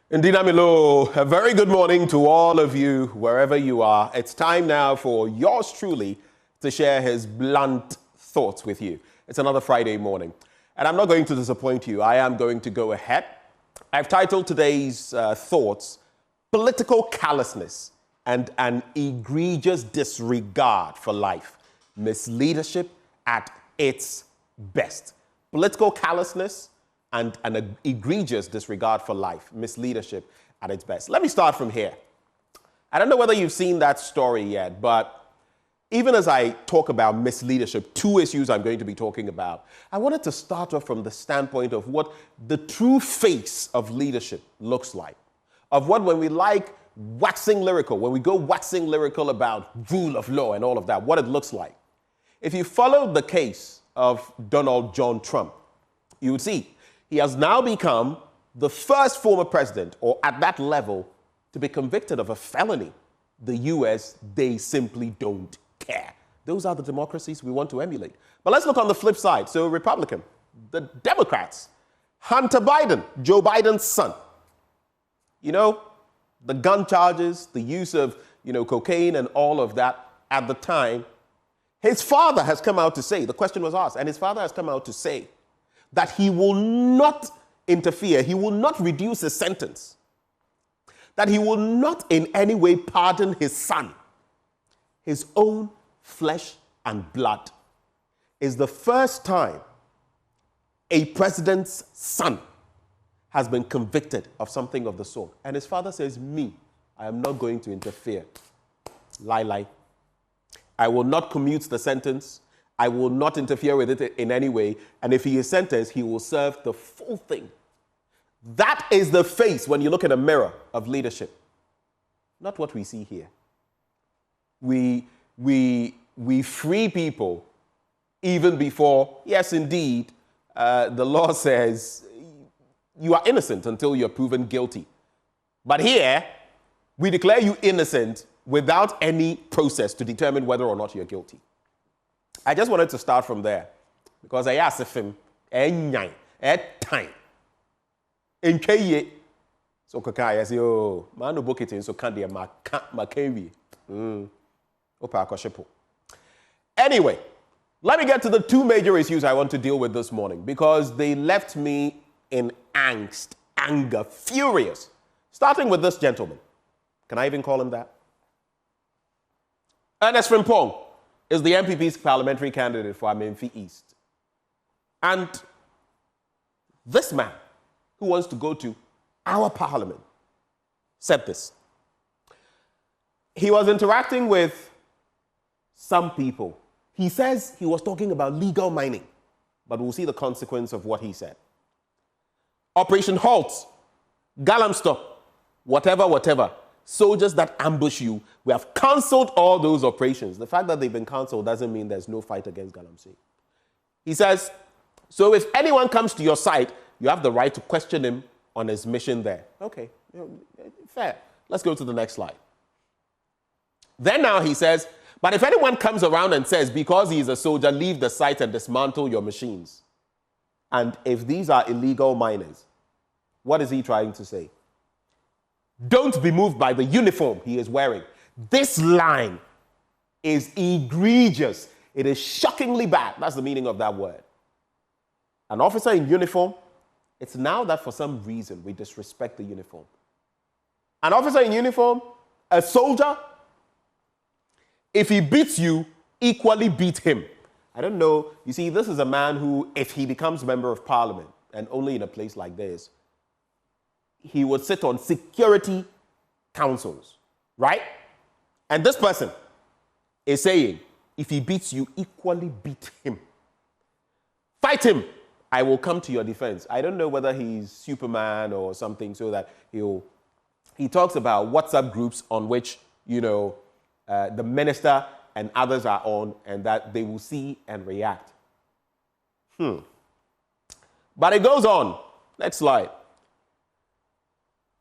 Indeed, Amilo, a very good morning to all of you, wherever you are. It's time now for yours truly to share his blunt thoughts with you. It's another Friday morning, and I'm not going to disappoint you. I am going to go ahead. I've titled today's thoughts, Political Callousness and an Egregious Disregard for Life. Misleadership at its best. Political callousness and an egregious disregard for life, misleadership at its best. Let me start from here. I don't know whether you've seen that story yet, but even as I talk about misleadership, two issues I'm going to be talking about, I wanted to start off from the standpoint of what the true face of leadership looks like. Of what, when we like waxing lyrical, when we go waxing lyrical about rule of law and all of that, what it looks like. If you follow the case of Donald John Trump, you would see he has now become the first former president, or at that level, to be convicted of a felony. The US, they simply don't care. Those are the democracies we want to emulate. But let's look on the flip side. So Republican, the Democrats, Hunter Biden, Joe Biden's son. You know, the gun charges, the use of, cocaine and all of that at the time. His father has come out to say, the question was asked, and his father has come out to say that he will not interfere, he will not reduce his sentence, that he will not in any way pardon his son. His own flesh and blood is the first time a president's son has been convicted of something of the sort. And his father says, I am not going to interfere. Lie. I will not commute the sentence. I will not interfere with it in any way. And if he is sentenced, he will serve the full thing. That is the face, when you look in a mirror, of leadership. Not what we see here. We free people even before, yes, indeed, the law says you are innocent until you're proven guilty. But here, we declare you innocent without any process to determine whether or not you're guilty. I just wanted to start from there because I asked him, time. In Kye, so Kakai, I say, oh, man, no book it in so candy, my carry. Anyway, let me get to the two major issues I want to deal with this morning because they left me in angst, anger, furious. Starting with this gentleman. Can I even call him that? Ernest Frimpong is the MPP's parliamentary candidate for Amenfi East. And this man, who wants to go to our parliament, said this. He was interacting with some people. He says he was talking about legal mining, but we'll see the consequence of what he said. Operation Halt, Galam Stop, whatever. Soldiers that ambush you, we have cancelled all those operations. The fact that they've been cancelled doesn't mean there's no fight against Galamsey. He says, so if anyone comes to your site, you have the right to question him on his mission there. Okay, fair. Let's go to the next slide. Then now he says, but if anyone comes around and says, because he is a soldier, leave the site and dismantle your machines. And if these are illegal miners, what is he trying to say? Don't be moved by the uniform he is wearing. This line is egregious. It is shockingly bad. That's the meaning of that word. An officer in uniform, it's now that for some reason we disrespect the uniform. An officer in uniform, a soldier, if he beats you, equally beat him. I don't know. You see, this is a man who, if he becomes member of parliament, and only in a place like this, he would sit on security councils, right? And this person is saying, if he beats you, equally beat him. Fight him. I will come to your defense. I don't know whether he's Superman or something, so that he talks about WhatsApp groups on which, the minister and others are on, and that they will see and react. But it goes on. Next slide.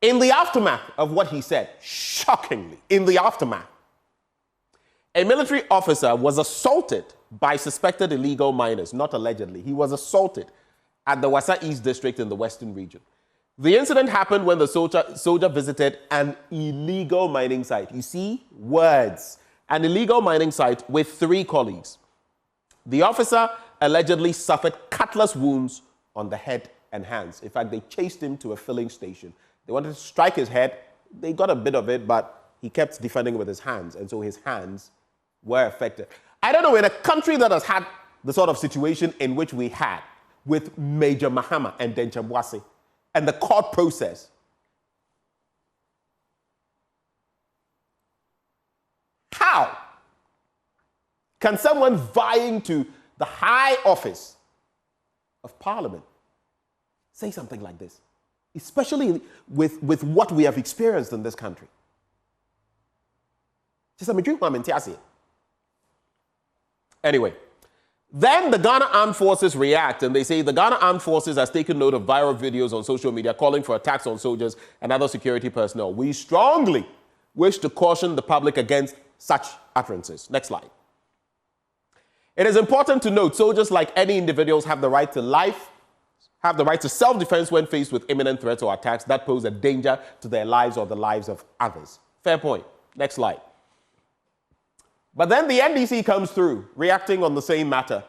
In the aftermath of what he said, shockingly, in the aftermath, a military officer was assaulted by suspected illegal miners, not allegedly. He was assaulted at the Wasa East District in the Western region. The incident happened when the soldier visited an illegal mining site. You see, words. An illegal mining site with 3 colleagues. The officer allegedly suffered cutlass wounds on the head and hands. In fact, they chased him to a filling station. They wanted to strike his head. They got a bit of it, but he kept defending with his hands, and so his hands were affected. I don't know, in a country that has had the sort of situation in which we had with Major Mahama and Denchambwase and the court process, how can someone vying to the high office of Parliament say something like this, especially with what we have experienced in this country? Anyway, then the Ghana Armed Forces react, and they say the Ghana Armed Forces has taken note of viral videos on social media calling for attacks on soldiers and other security personnel. We strongly wish to caution the public against such utterances. Next slide. It is important to note soldiers, like any individuals, have the right to life, have the right to self-defense when faced with imminent threats or attacks that pose a danger to their lives or the lives of others. Fair point. Next slide. But then the NDC comes through, reacting on the same matter,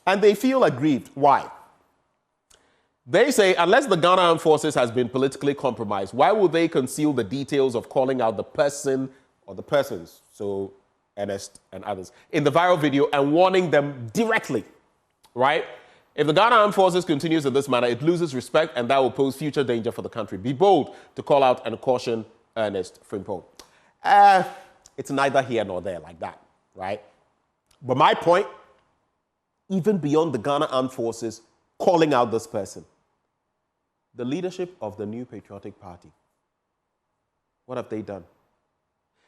and they feel aggrieved. Why? They say, unless the Ghana Armed Forces has been politically compromised, why would they conceal the details of calling out the person or the persons, so Ernest and others, in the viral video and warning them directly, right? If the Ghana Armed Forces continues in this manner, it loses respect, and that will pose future danger for the country. Be bold to call out and caution Ernest Frimpong. It's neither here nor there like that, right? But my point, even beyond the Ghana Armed Forces calling out this person, the leadership of the New Patriotic Party, what have they done?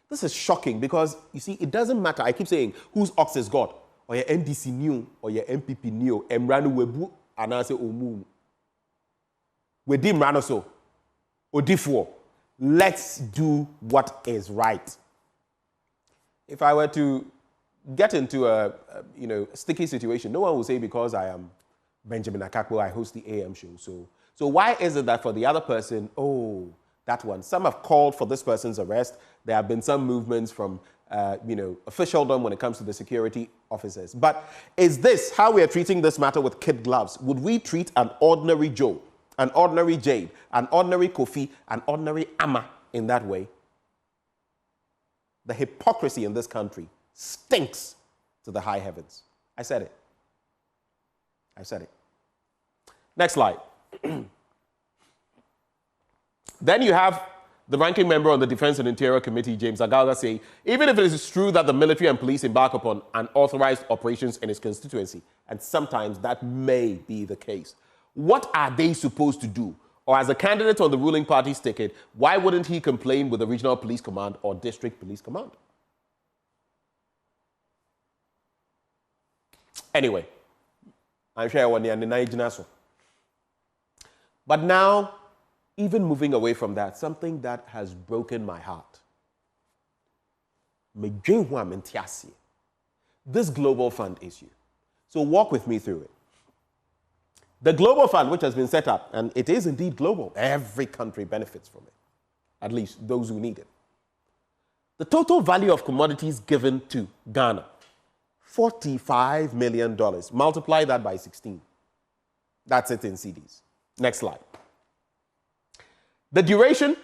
This is shocking because, you see, it doesn't matter. I keep saying, whose ox is God? Or your NDC new, or your MPP new, Emranu Webu, Anase Omu. Wedi Mrano so, Odifo. Let's do what is right. If I were to get into a sticky situation, no one will say because I am Benjamin Akakpo, I host the AM show. So why is it that for the other person, oh, that one, some have called for this person's arrest. There have been some movements from, officialdom when it comes to the security officers. But is this how we are treating this matter with kid gloves? Would we treat an ordinary Joe, an ordinary Jade, an ordinary Kofi, an ordinary Amma in that way? The hypocrisy in this country stinks to the high heavens. I said it. I said it. Next slide. Then you have the ranking member on the Defense and Interior Committee, James Agalga, saying, even if it is true that the military and police embark upon unauthorized operations in its constituency, and sometimes that may be the case, what are they supposed to do? Or as a candidate on the ruling party's ticket, why wouldn't he complain with the regional police command or district police command? Anyway, I'm sure I want to. But now, even moving away from that, something that has broken my heart. This global fund issue. So walk with me through it. The global fund, which has been set up, and it is indeed global, every country benefits from it, at least those who need it. The total value of commodities given to Ghana, $45 million. Multiply that by 16. That's it in CDs. Next slide. The duration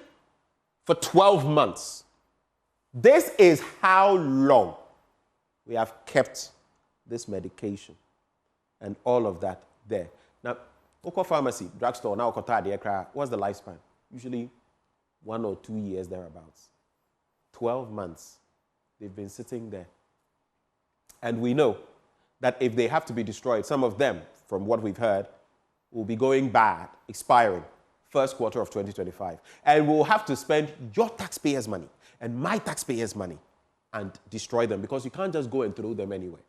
for 12 months. This is how long we have kept this medication and all of that there. Now, local pharmacy, drugstore, now what's the lifespan? Usually 1 or 2 years thereabouts. 12 months. They've been sitting there. And we know that if they have to be destroyed, some of them, from what we've heard, will be going bad, expiring, first quarter of 2025. And we'll have to spend your taxpayers' money and my taxpayers' money and destroy them because you can't just go and throw them anywhere.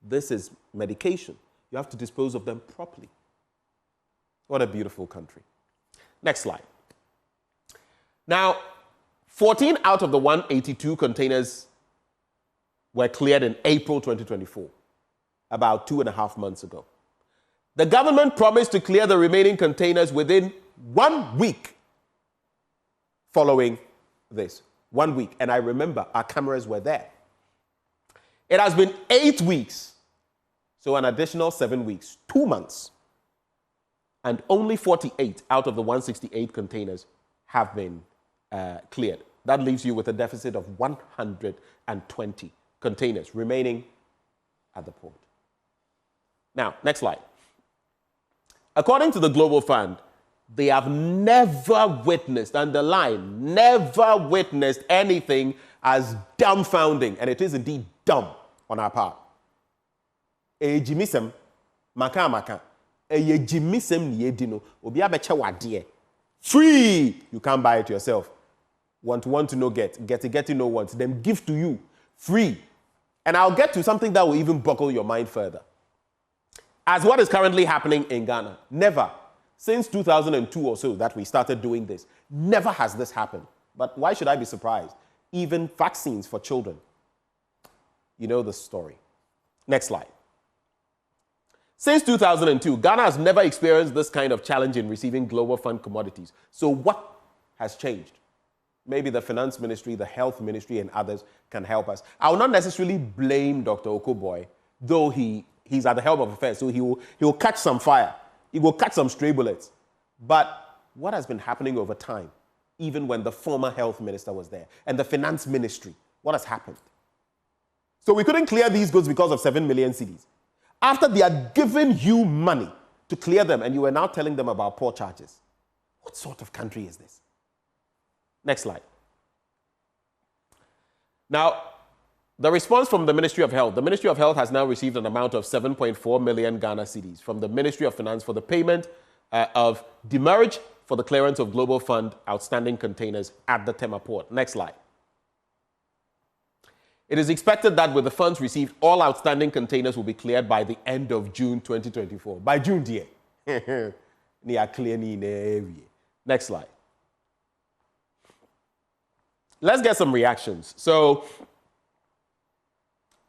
This is medication. You have to dispose of them properly. What a beautiful country. Next slide. Now, 14 out of the 182 containers were cleared in April 2024, about 2.5 months ago. The government promised to clear the remaining containers within 1 week following this. 1 week. And I remember our cameras were there. It has been 8 weeks. So an additional 7 weeks, 2 months. And only 48 out of the 168 containers have been cleared. That leaves you with a deficit of 120 containers remaining at the port. Now, next slide. According to the Global Fund, they have never witnessed, underline, never witnessed anything as dumbfounding, and it is indeed dumb on our part. Ejimisem, maka. Ejimisem niedino, obi abeche wade. Free! You can't buy it yourself. Want to know, get to know want. Then give to you. Free. And I'll get to something that will even buckle your mind further. As what is currently happening in Ghana, never, since 2002 or so that we started doing this, never has this happened. But why should I be surprised? Even vaccines for children. You know the story. Next slide. Since 2002, Ghana has never experienced this kind of challenge in receiving Global Fund commodities. So what has changed? Maybe the Finance Ministry, the Health Ministry, and others can help us. I will not necessarily blame Dr. Okoboy, though he's at the helm of affairs, so he will catch some fire. He will catch some stray bullets. But what has been happening over time, even when the former health minister was there, and the Finance Ministry, what has happened? So we couldn't clear these goods because of 7 million cedis. After they had given you money to clear them, and you were now telling them about poor charges. What sort of country is this? Next slide. Now, the response from the Ministry of Health. The Ministry of Health has now received an amount of 7.4 million Ghana cedis from the Ministry of Finance for the payment of demurrage for the clearance of Global Fund outstanding containers at the Tema port. Next slide. It is expected that with the funds received, all outstanding containers will be cleared by the end of June 2024. By June, dear. Next slide. Let's get some reactions. So,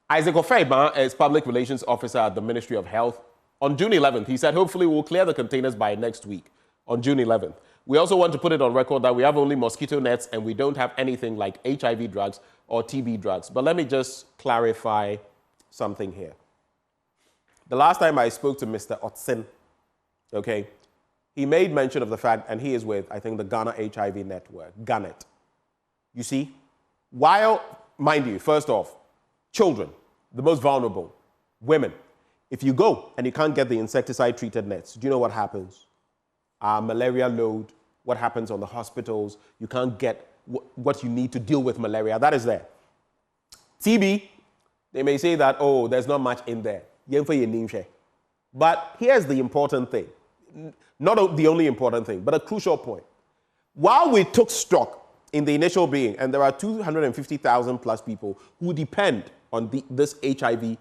Isaac Ofeiba is Public Relations Officer at the Ministry of Health. On June 11th, he said, hopefully we'll clear the containers by next week, on June 11th. We also want to put it on record that we have only mosquito nets and we don't have anything like HIV drugs or TB drugs. But let me just clarify something here. The last time I spoke to Mr. Otsin, okay, he made mention of the fact, and he is with, I think, the Ghana HIV Network, GANET. You see, while, mind you, first off, children, the most vulnerable, women, if you go and you can't get the insecticide-treated nets, do you know what happens? Malaria load, what happens on the hospitals, you can't get what you need to deal with malaria, that is there. TB, they may say that, oh, there's not much in there. But here's the important thing, not the only important thing, but a crucial point. While we took stock in the initial being, and there are 250,000 plus people who depend on this HIV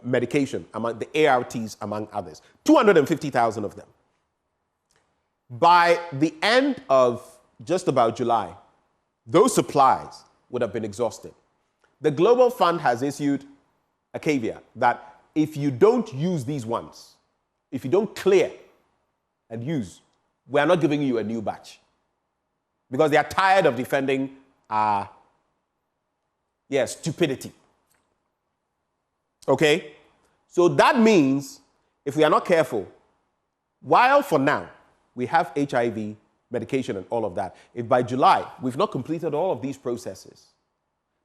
medication, among the ARTs, among others, 250,000 of them. By the end of just about July, those supplies would have been exhausted. The Global Fund has issued a caveat that if you don't use these ones, if you don't clear and use, we are not giving you a new batch. Because they are tired of defending stupidity. Okay? So that means if we are not careful, while for now we have HIV medication and all of that, if by July we've not completed all of these processes,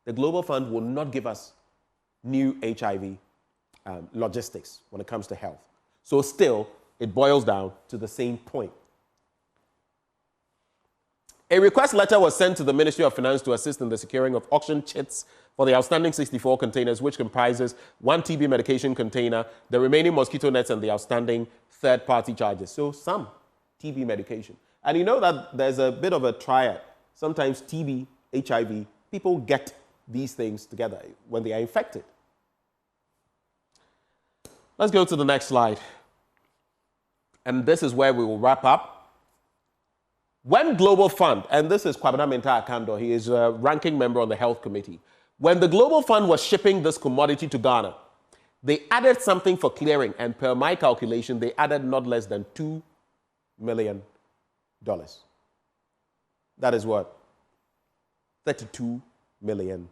the Global Fund will not give us new HIV logistics when it comes to health. So still, it boils down to the same point. A request letter was sent to the Ministry of Finance to assist in the securing of auction chits for the outstanding 64 containers, which comprises 1 TB medication container, the remaining mosquito nets, and the outstanding third-party charges. So some TB medication. And you know that there's a bit of a triad. Sometimes TB, HIV, people get these things together when they are infected. Let's go to the next slide. And this is where we will wrap up. When Global Fund, and this is Kwabena Mintah Akando, he is a ranking member on the Health Committee. When the Global Fund was shipping this commodity to Ghana, they added something for clearing, and per my calculation, they added not less than 2 million That is what? 32 million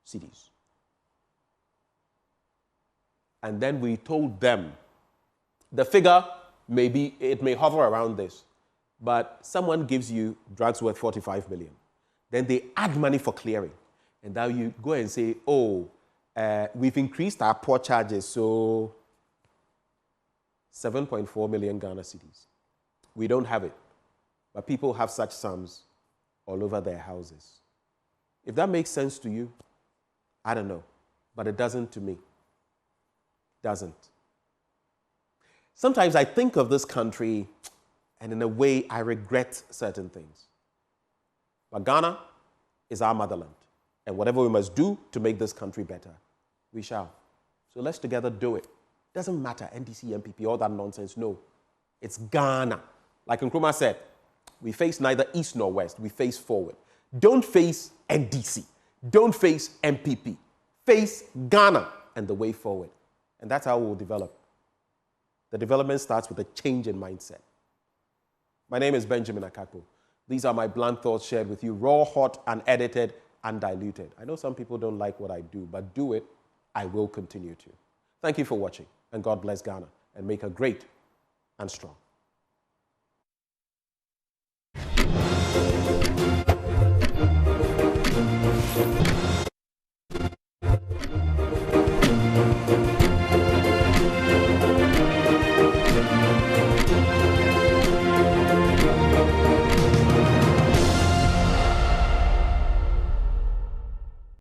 cedis. And then we told them, the figure it may hover around this, but someone gives you drugs worth 45 million. Then they add money for clearing. And now you go and say, oh, we've increased our port charges, so 7.4 million Ghana cedis. We don't have it, but people have such sums all over their houses. If that makes sense to you, I don't know, but it doesn't to me. Doesn't. Sometimes I think of this country, and in a way, I regret certain things. But Ghana is our motherland, and whatever we must do to make this country better, we shall. So let's together do it. Doesn't matter, NDC, MPP, all that nonsense. No, it's Ghana. Like Nkrumah said, we face neither east nor west. We face forward. Don't face NDC. Don't face MPP. Face Ghana and the way forward. And that's how we'll develop. The development starts with a change in mindset. My name is Benjamin Akakpo. These are my blunt thoughts shared with you, raw, hot, unedited, undiluted. I know some people don't like what I do, but do it. I will continue to. Thank you for watching, and God bless Ghana and make her great and strong.